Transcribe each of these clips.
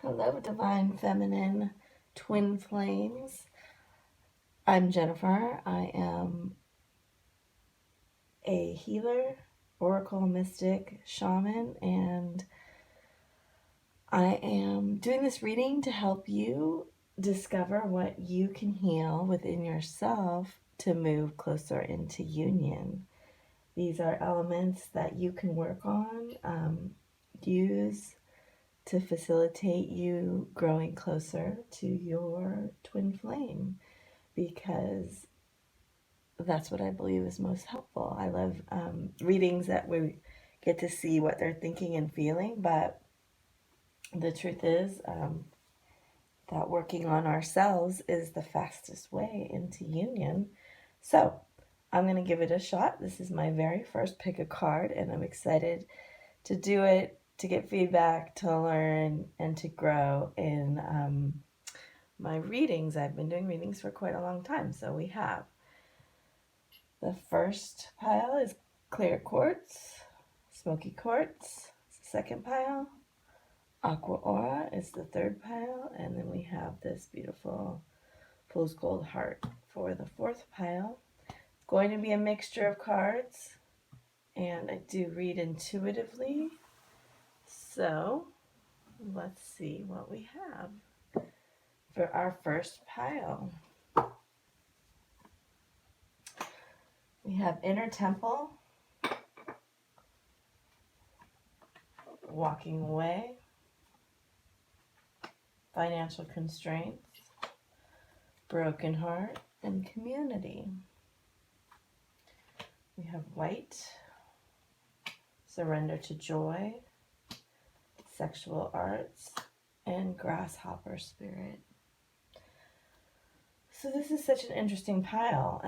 Hello, Divine Feminine Twin Flames. I'm Jennifer. I am a healer, oracle, mystic, shaman, and I am doing this reading to help you discover what you can heal within yourself to move closer into union. These are elements that you can work on, use to facilitate you growing closer to your twin flame, because that's what I believe is most helpful. I love readings that we get to see what they're thinking and feeling, but the truth is that working on ourselves is the fastest way into union. So I'm going to give it a shot. This is my very first pick a card, and I'm excited to do it, to get feedback, to learn, and to grow in my readings. I've been doing readings for quite a long time. So we have the first pile is clear quartz, smoky quartz. It's the second pile. Aqua aura is the third pile. And then we have this beautiful fool's gold heart for the fourth pile. It's going to be a mixture of cards, and I do read intuitively. So let's see what we have for our first pile. We have inner temple, walking away, financial constraints, broken heart, and community. We have white, surrender to joy, sexual arts, and grasshopper spirit. So this is such an interesting pile.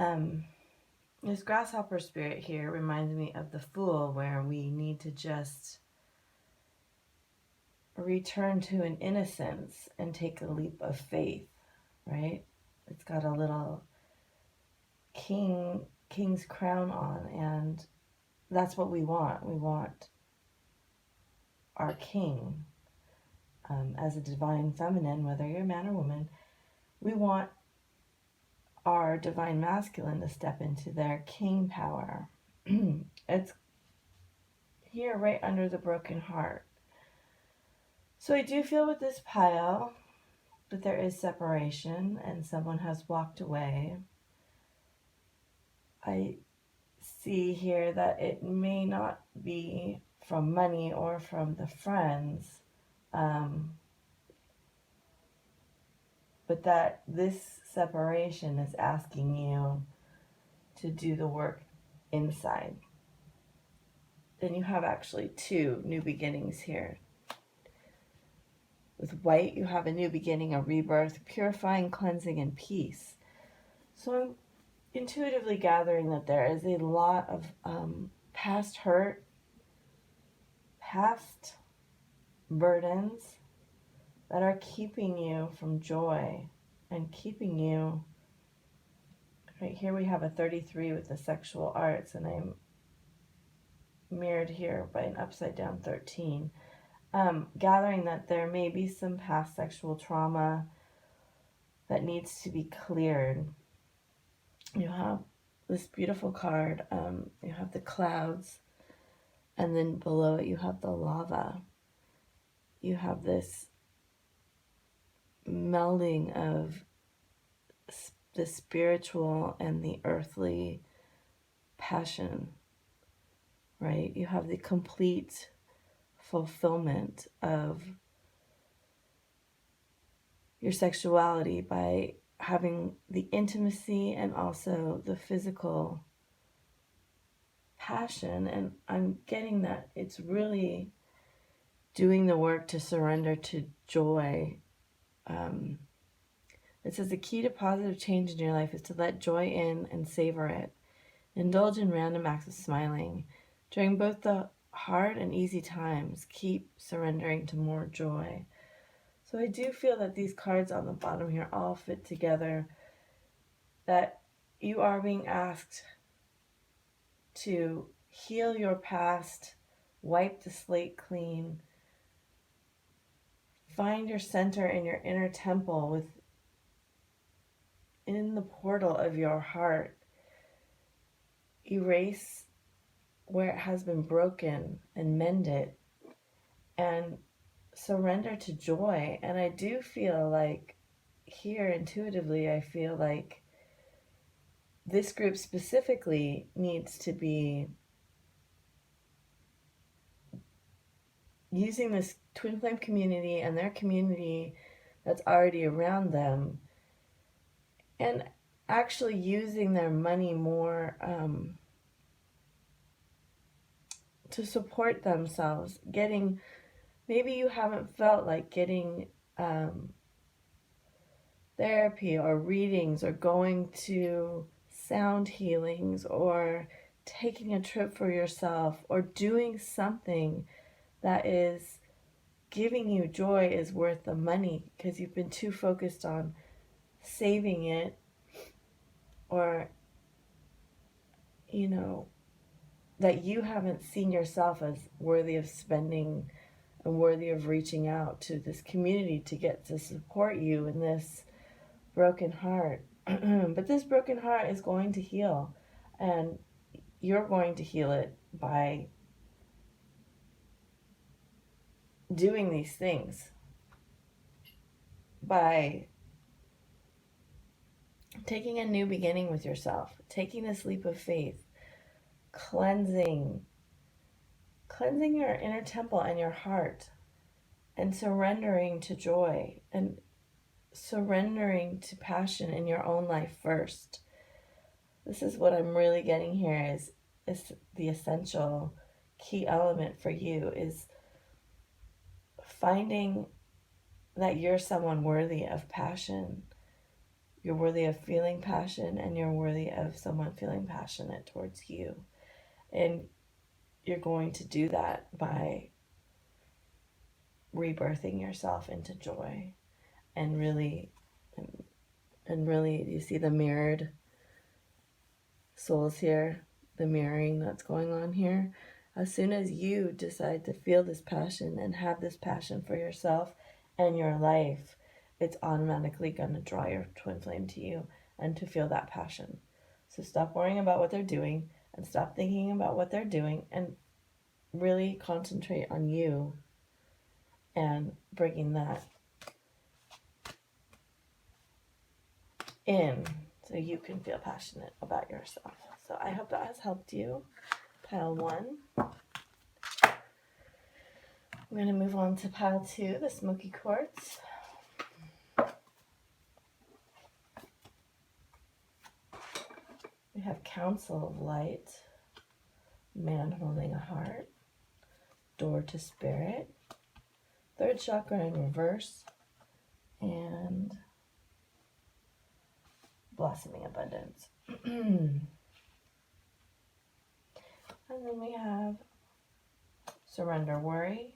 This grasshopper spirit here reminds me of the Fool, where we need to just return to an innocence and take a leap of faith, right? It's got a little king's crown on, and that's what we want. We want our king. As a divine feminine, whether you're a man or woman, we want our divine masculine to step into their king power. It's here right under the broken heart. So I do feel with this pile that there is separation and someone has walked away. I see here that it may not be from money or from the friends, but that this separation is asking you to do the work inside. Then you have actually two new beginnings here. With white, you have a new beginning, a rebirth, purifying, cleansing, and peace. So I'm intuitively gathering that there is a lot of past hurt, past burdens that are keeping you from joy and keeping you. Right here we have a 33 with the sexual arts, and I'm mirrored here by an upside down 13. Gathering that there may be some past sexual trauma that needs to be cleared. You have this beautiful card. You have the clouds, and then below it you have the lava. You have this melding of the spiritual and the earthly passion, right? You have the complete fulfillment of your sexuality by having the intimacy and also the physical passion. And I'm getting that it's really doing the work to surrender to joy. It says the key to positive change in your life is to let joy in and savor it. Indulge in random acts of smiling. During both the hard and easy times, keep surrendering to more joy. So I do feel that these cards on the bottom here all fit together, that you are being asked to heal your past, wipe the slate clean, find your center in your inner temple, within the portal of your heart. Erase where it has been broken and mend it, and surrender to joy. And I do feel like here intuitively, I feel like this group specifically needs to be using this twin flame community and their community that's already around them, and actually using their money more to support themselves. Maybe you haven't felt like getting therapy or readings or going to sound healings or taking a trip for yourself or doing something that is giving you joy is worth the money, because you've been too focused on saving it, or that you haven't seen yourself as worthy of spending and worthy of reaching out to this community to get to support you in this broken heart. But this broken heart is going to heal, and you're going to heal it by doing these things, by taking a new beginning with yourself, taking this leap of faith, cleansing your inner temple and your heart, and surrendering to joy, and surrendering to passion in your own life first. This is what I'm really getting here, is the essential key element for you, is finding that you're someone worthy of passion. You're worthy of feeling passion, and you're worthy of someone feeling passionate towards you. And you're going to do that by rebirthing yourself into joy. And really, you see the mirrored souls here, the mirroring that's going on here. As soon as you decide to feel this passion and have this passion for yourself and your life, it's automatically going to draw your twin flame to you and to feel that passion. So stop worrying about what they're doing, and stop thinking about what they're doing, and really concentrate on you and bringing that in so you can feel passionate about yourself. So I hope that has helped you. Pile 1. I'm going to move on to pile 2, the smoky quartz. We have Council of Light, Man Holding a Heart, Door to Spirit, Third Chakra in reverse, and Blossoming Abundance. And then we have Surrender Worry,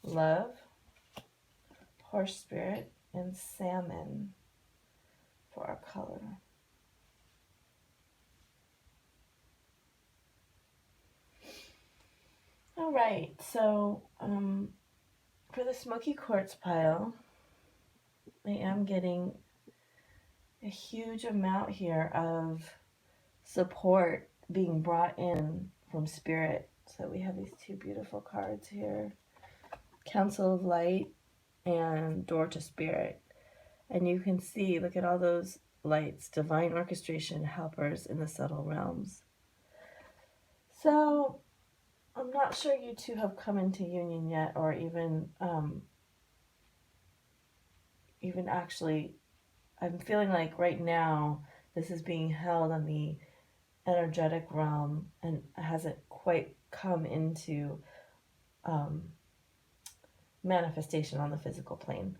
Love, Horse Spirit, and Salmon for our color. All right, so for the smoky quartz pile, I am getting a huge amount here of support being brought in from Spirit. So we have these 2 beautiful cards here, Council of Light and Door to Spirit. And you can see, look at all those lights, divine orchestration, helpers in the subtle realms. So I'm not sure you 2 have come into union yet, or even actually, I'm feeling like right now this is being held on the energetic realm and hasn't quite come into manifestation on the physical plane.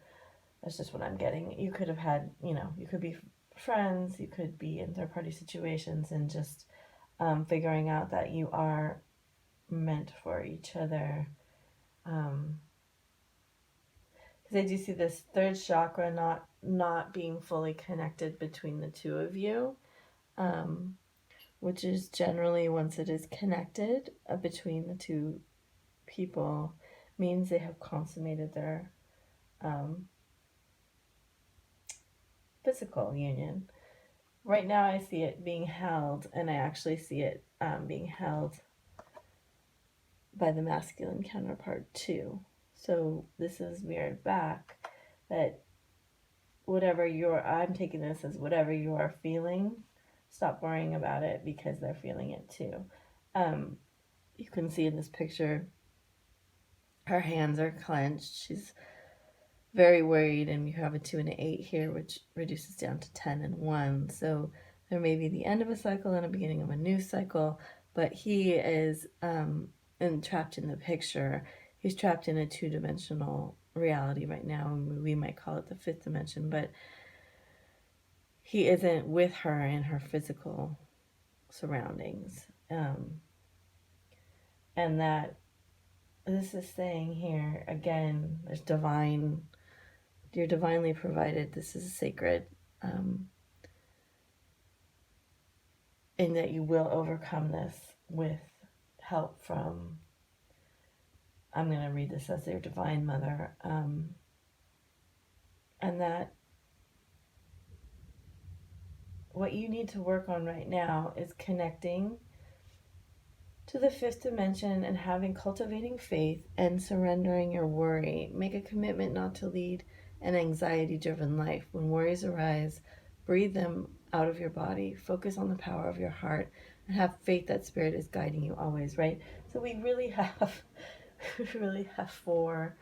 That's just what I'm getting. You could have had, you could be friends, you could be in third-party situations, and just figuring out that you are meant for each other. Because I do see this third chakra not being fully connected between the 2 of you, which is generally, once it is connected between the 2 people, means they have consummated their physical union. Right now I see it being held, and I actually see it being held by the masculine counterpart too. So this is mirrored back that I'm taking this as whatever you are feeling, stop worrying about it because they're feeling it too. You can see in this picture, her hands are clenched. She's very worried, and you have a 2 and an 8 here, which reduces down to 10 and 1. So there may be the end of a cycle and a beginning of a new cycle, but he is trapped in the picture. He's trapped in a 2-dimensional reality right now, and we might call it the 5th dimension, but he isn't with her in her physical surroundings. And that this is saying here, again, there's you're divinely provided. This is sacred. And that you will overcome this with help from, I'm going to read this as their divine mother. And that what you need to work on right now is connecting to the 5th dimension and cultivating faith and surrendering your worry. Make a commitment not to lead an anxiety-driven life. When worries arise, breathe them out of your body. Focus on the power of your heart and have faith that Spirit is guiding you always, right? So we really have 4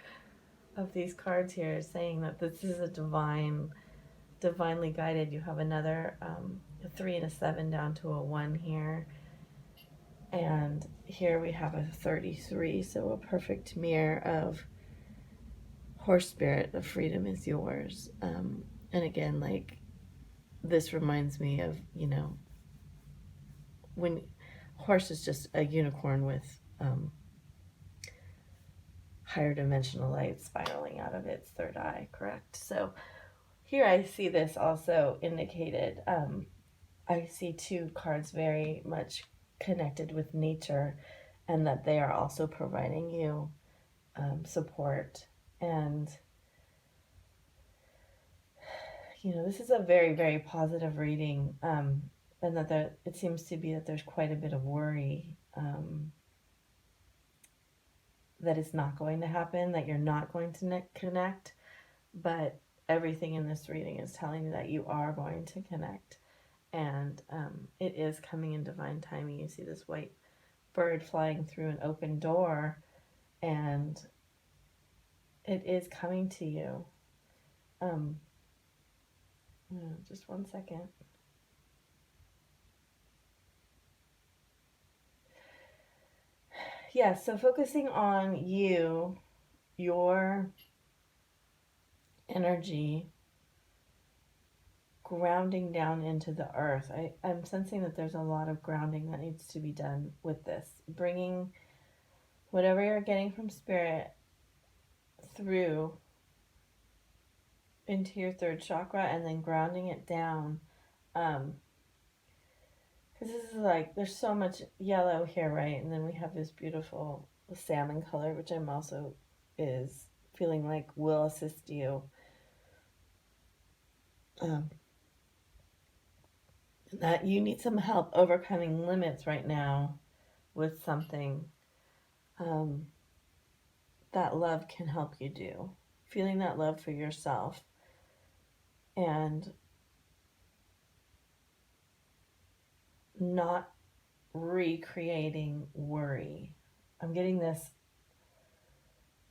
of these cards here saying that this is a divinely guided. You have another a 3 and a 7 down to a 1 here. And here we have a 33, so a perfect mirror of horse spirit, the freedom is yours. And again, like, this reminds me of, when horse is just a unicorn with higher dimensional light spiraling out of its third eye, correct? So here I see this also indicated. I see 2 cards very much connected with nature, and that they are also providing you support. And this is a very, very positive reading, and that it seems to be that there's quite a bit of worry that it's not going to happen, that you're not going to connect, but everything in this reading is telling you that you are going to connect. And it is coming in divine timing. You see this white bird flying through an open door, and it is coming to you. Just one second. Yeah, so focusing on you, your energy, grounding down into the earth. I'm sensing that there's a lot of grounding that needs to be done with this. Bringing whatever you're getting from Spirit through into your 3rd chakra, and then grounding it down. Because this is like, there's so much yellow here, right? And then we have this beautiful salmon color, which I'm also is feeling like will assist you. That you need some help overcoming limits right now with something that love can help you do. Feeling that love for yourself and not recreating worry. I'm getting this.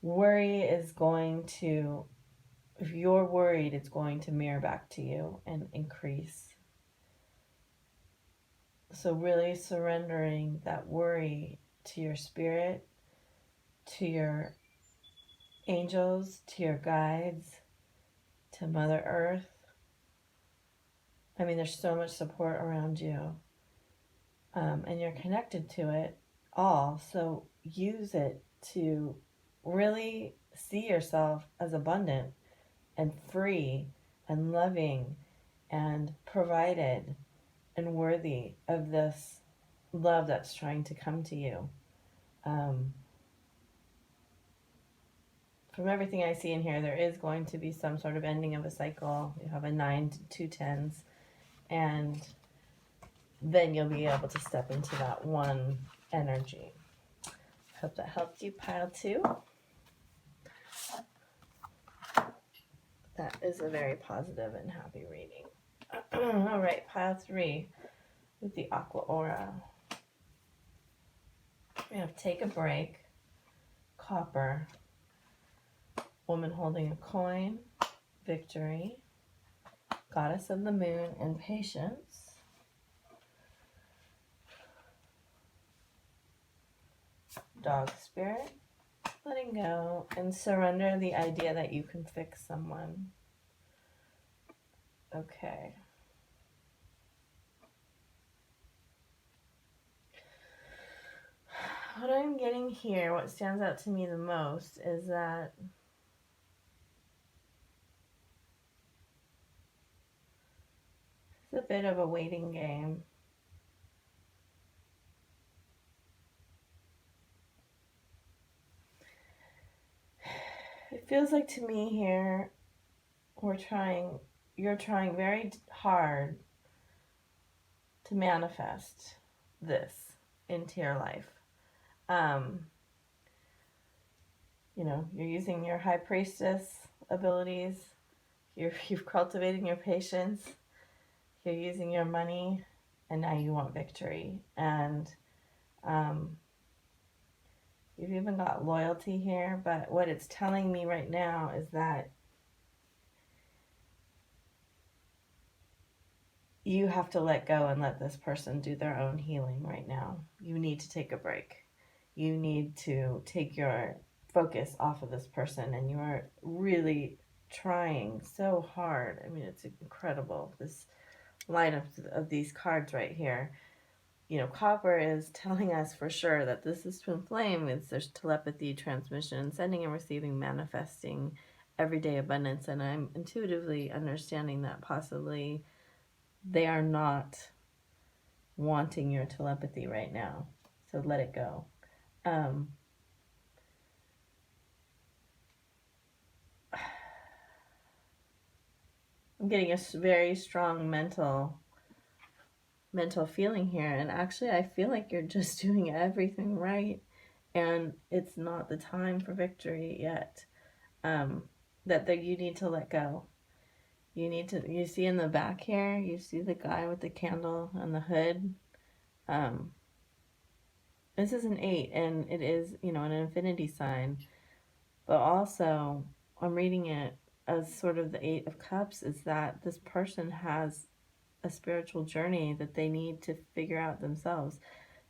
Worry is going to, if you're worried, it's going to mirror back to you and increase. So really surrendering that worry to your Spirit, to your angels, to your guides, to Mother Earth. I mean, there's so much support around you, and you're connected to it all. So use it to really see yourself as abundant and free and loving and provided and worthy of this love that's trying to come to you. from everything I see in here, there is going to be some sort of ending of a cycle. You have a 9 to 2 10s, and then you'll be able to step into that one energy. Hope that helped you, pile 2. That is a very positive and happy reading. All right, pile 3 with the Aqua Aura. We have Take a Break, Copper, Woman Holding a Coin, Victory, Goddess of the Moon, and Patience. Dog Spirit, letting go, and surrender the idea that you can fix someone. Okay. What I'm getting here, what stands out to me the most is that it's a bit of a waiting game. It feels like to me here, you're trying very hard to manifest this into your life. You're using your high priestess abilities. You've cultivated your patience. You're using your money, and now you want victory. And you've even got loyalty here. But what it's telling me right now is that you have to let go and let this person do their own healing right now. You need to take a break. You need to take your focus off of this person, and you are really trying so hard. I mean, it's incredible, this line of these cards right here. Copper is telling us for sure that this is twin flame. There's telepathy, transmission, sending and receiving, manifesting everyday abundance. And I'm intuitively understanding that possibly they are not wanting your telepathy right now. So let it go. I'm getting a very strong mental feeling here, and actually I feel like you're just doing everything right, and it's not the time for victory yet. That you need to let go. You see in the back here, you see the guy with the candle and the hood. This is an 8, and it is, an infinity sign, but also I'm reading it as sort of the 8 of Cups, is that this person has a spiritual journey that they need to figure out themselves.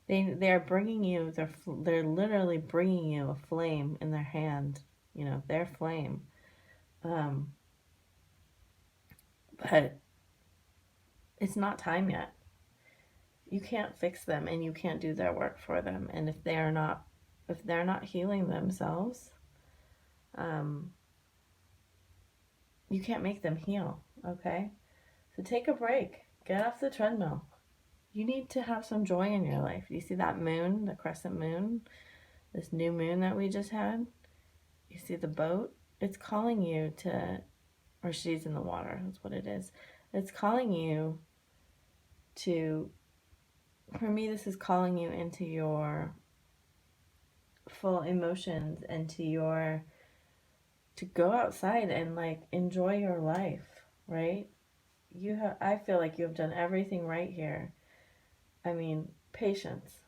They are bringing you, they're literally bringing you a flame in their hand, their flame. But it's not time yet. You can't fix them, and you can't do their work for them. And if they're not healing themselves, you can't make them heal. Okay, so take a break. Get off the treadmill. You need to have some joy in your life. You see that moon, the crescent moon, this new moon that we just had? You see the boat? It's calling you to, or she's in the water, that's what it is. It's calling you to, for me, this is calling you into your full emotions and to go outside and enjoy your life, right? I feel like you have done everything right here. I mean, patience.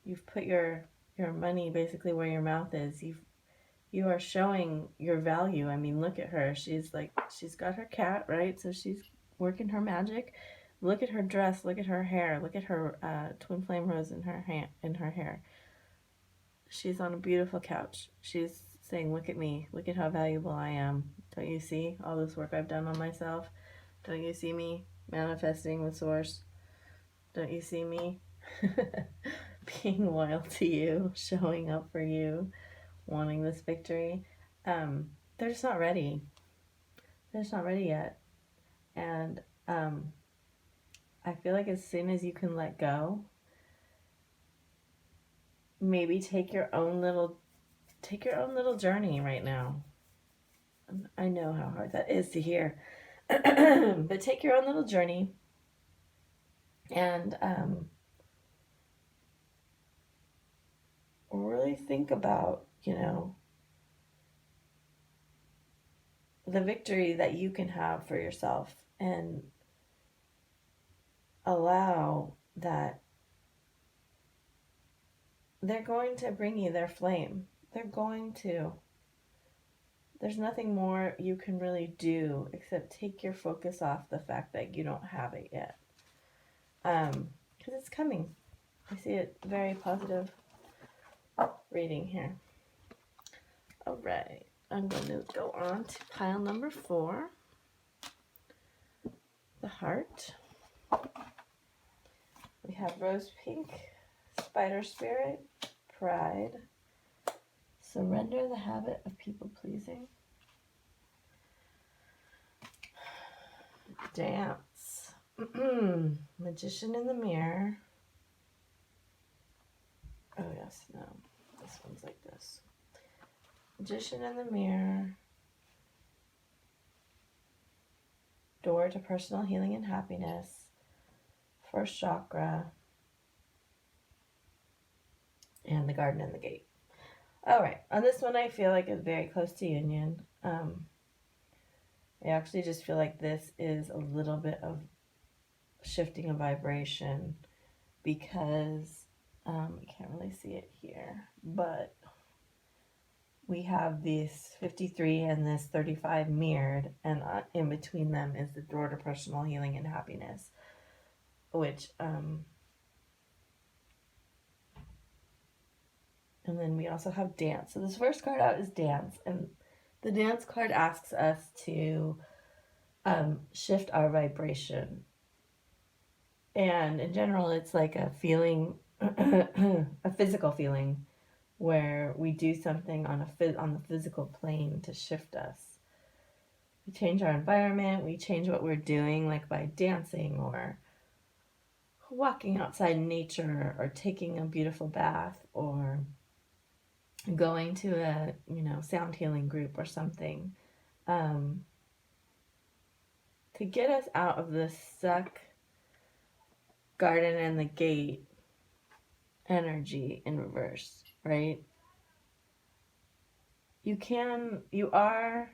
You've put your money basically where your mouth is. You are showing your value. I mean, look at her. She's got her cat, right? So she's working her magic. Look at her dress. Look at her hair. Look at her twin flame rose in her hair. She's on a beautiful couch. She's saying, look at me. Look at how valuable I am. Don't you see all this work I've done on myself? Don't you see me manifesting with Source? Don't you see me being loyal to you, showing up for you, wanting this victory? They're just not ready. They're just not ready yet. And I feel like as soon as you can let go, maybe take your own little take your own little journey right now. I know how hard that is to hear, but take your own little journey and really think about, the victory that you can have for yourself, and allow that they're going to bring you their flame. They're going to. There's nothing more you can really do except take your focus off the fact that you don't have it yet. Because it's coming. I see it very positive reading here. All right. I'm going to go on to pile number 4. The heart. We have rose pink, spider spirit, pride, surrender the habit of people pleasing, dance, magician in the mirror. Oh yes, no, this one's like this. Magician in the mirror, door to personal healing and happiness, first chakra, and the garden and the gate. All right, on this one I feel like it's very close to union. I actually just feel like this is a little bit of shifting a vibration, because I can't really see it here, but we have this 53 and this 35 mirrored, and in between them is the door to personal healing and happiness, which and then we also have dance. So this first card out is dance, and the dance card asks us to shift our vibration. And in general, it's like a feeling, a physical feeling, where we do something on the physical plane to shift us. We change our environment, we change what we're doing, like by dancing or walking outside in nature or taking a beautiful bath or going to a sound healing group or something, to get us out of the stuck garden and the gate energy in reverse, right? You are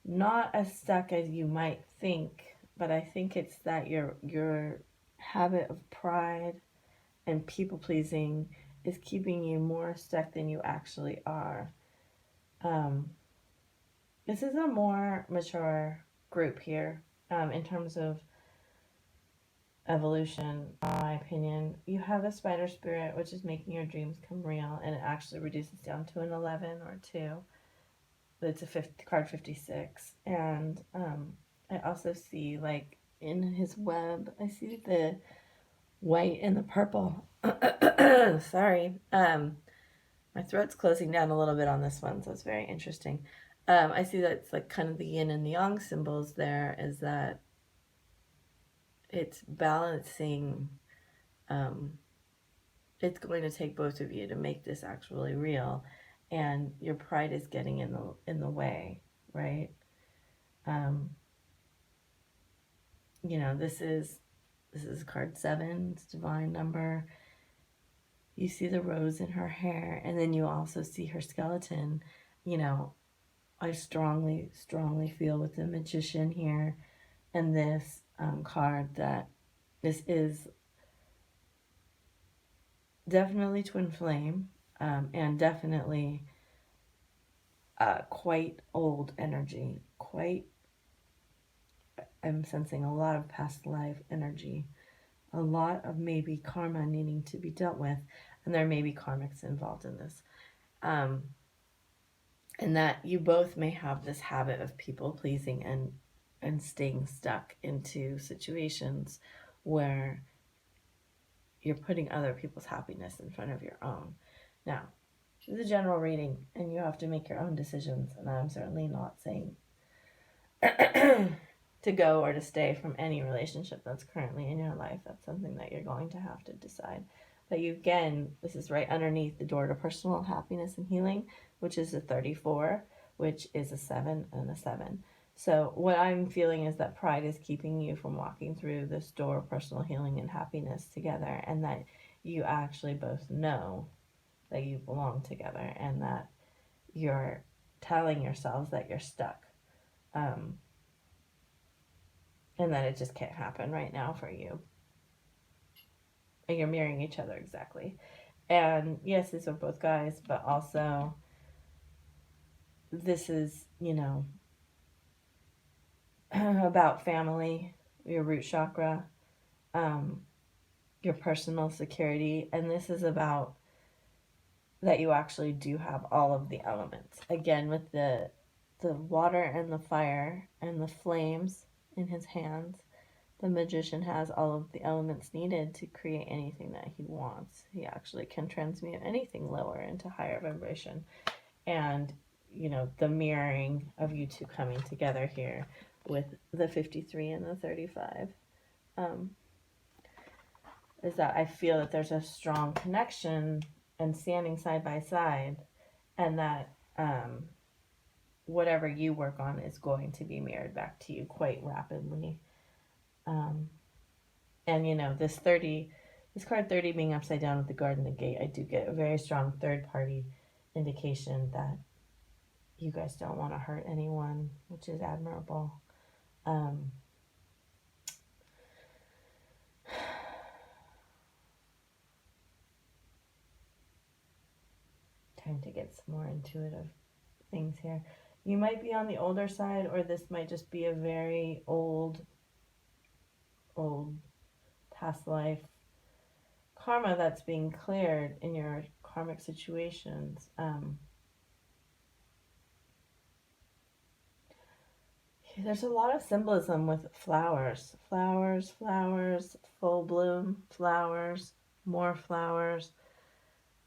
not as stuck as you might think, but I think it's that your habit of pride and people pleasing is keeping you more stuck than you actually are. This is a more mature group here, in terms of evolution, in my opinion. You have the spider spirit, which is making your dreams come real, and it actually reduces down to an 11 or 2. It's a card 56. And I also see, like, in his web, I see the white and the purple. Sorry. My throat's closing down a little bit on this one, so it's very interesting. I see that it's like kind of the yin and the yang symbols there, is that it's balancing. It's going to take both of you to make this actually real, and your pride is getting in the way, right? This is card 7. It's divine number. You see the rose in her hair, and then you also see her skeleton. I strongly feel with the magician here and this card that this is definitely twin flame, and definitely quite old energy. I'm sensing a lot of past life energy, a lot of maybe karma needing to be dealt with, and there may be karmics involved in this. And that you both may have this habit of people pleasing and staying stuck into situations where you're putting other people's happiness in front of your own. Now, this is a general reading, and you have to make your own decisions, and I'm certainly not saying to go or to stay from any relationship that's currently in your life. That's something that you're going to have to decide. But you, again, this is right underneath the door to personal happiness and healing, which is a 34, which is a 7 and a 7. So what I'm feeling is that pride is keeping you from walking through this door of personal healing and happiness together, and that you actually both know that you belong together, and that you're telling yourselves that you're stuck, and that it just can't happen right now for you. And you're mirroring each other exactly. And yes, these are both guys, but also this is, about family, your root chakra, um, your personal security, and this is about that you actually do have all of the elements. Again, with the water and the fire and the flames in his hands, the magician has all of the elements needed to create anything that he wants. He actually can transmute anything lower into higher vibration. And, the mirroring of you two coming together here with the 53 and the 35 is that I feel that there's a strong connection and standing side by side, and that whatever you work on is going to be mirrored back to you quite rapidly. And this card 30 being upside down with the guard and the gate, I do get a very strong third party indication that you guys don't want to hurt anyone, which is admirable. Time to get some more intuitive things here. You might be on the older side, or this might just be a very old past life karma that's being cleared in your karmic situations. There's a lot of symbolism with flowers, full bloom flowers, more flowers,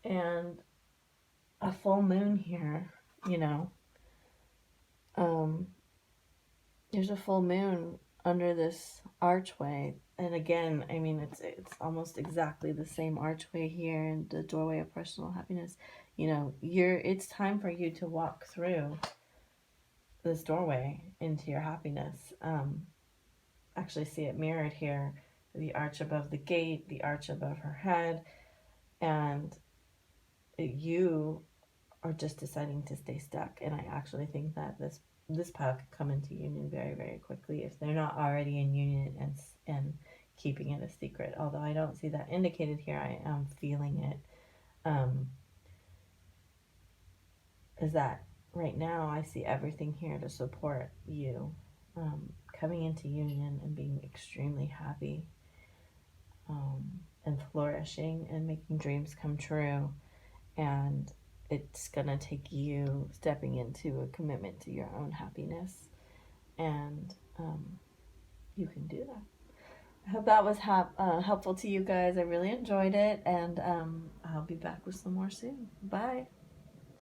and a full moon here. There's a full moon under this archway, and again, I mean, it's almost exactly the same archway here in the doorway of personal happiness. It's time for you to walk through this doorway into your happiness. Actually see it mirrored here, the arch above the gate, the arch above her head, and you are just deciding to stay stuck. And I actually think that this pile could come into union very, very quickly if they're not already in union and keeping it a secret. Although I don't see that indicated here, I am feeling it. Is that right now I see everything here to support you coming into union and being extremely happy, and flourishing and making dreams come true. And it's gonna take you stepping into a commitment to your own happiness, and you can do that. I hope that was helpful to you guys. I really enjoyed it, and I'll be back with some more soon. Bye.